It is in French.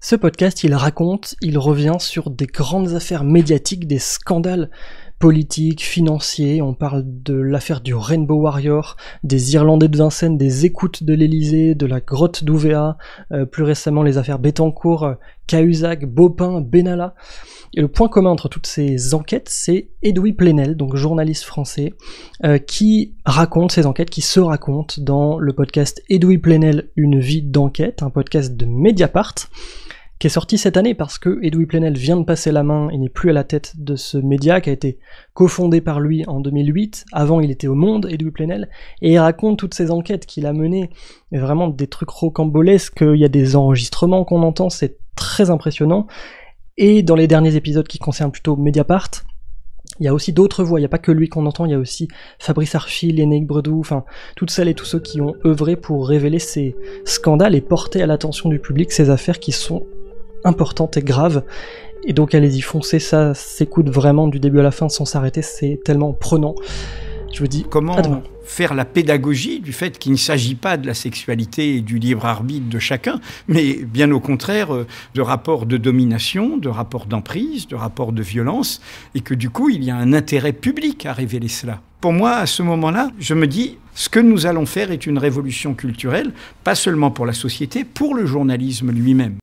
Ce podcast, il revient sur des grandes affaires médiatiques, des scandales politiques, financiers. On parle de l'affaire du Rainbow Warrior, des Irlandais de Vincennes, des écoutes de l'Elysée, de la grotte d'Ouvéa, plus récemment les affaires Bettencourt, Cahuzac, Baupin, Benalla. Et le point commun entre toutes ces enquêtes, c'est Edoui Plenel, donc journaliste français, qui raconte ces enquêtes, qui se raconte dans le podcast Edoui Plenel, une vie d'enquête, un podcast de Mediapart, qui est sorti cette année parce que Edoui Plenel vient de passer la main et n'est plus à la tête de ce média qui a été cofondé par lui en 2008. Avant, il était au Monde, Edoui Plenel, et il raconte toutes ces enquêtes qu'il a menées, et vraiment des trucs rocambolesques. Il y a des enregistrements qu'on entend, c'est très impressionnant. Et dans les derniers épisodes qui concernent plutôt Mediapart, il y a aussi d'autres voix, il n'y a pas que lui qu'on entend, il y a aussi Fabrice Arfi, Lénaïque Bredou, enfin toutes celles et tous ceux qui ont œuvré pour révéler ces scandales et porter à l'attention du public ces affaires qui sont importantes et graves. Et donc allez-y, foncez, ça s'écoute vraiment du début à la fin sans s'arrêter, c'est tellement prenant. Je vous dis comment à demain. Faire la pédagogie du fait qu'il ne s'agit pas de la sexualité et du libre arbitre de chacun, mais bien au contraire de rapports de domination, de rapports d'emprise, de rapports de violence, et que du coup il y a un intérêt public à révéler cela. Pour moi, à ce moment-là, je me dis, ce que nous allons faire est une révolution culturelle, pas seulement pour la société, pour le journalisme lui-même.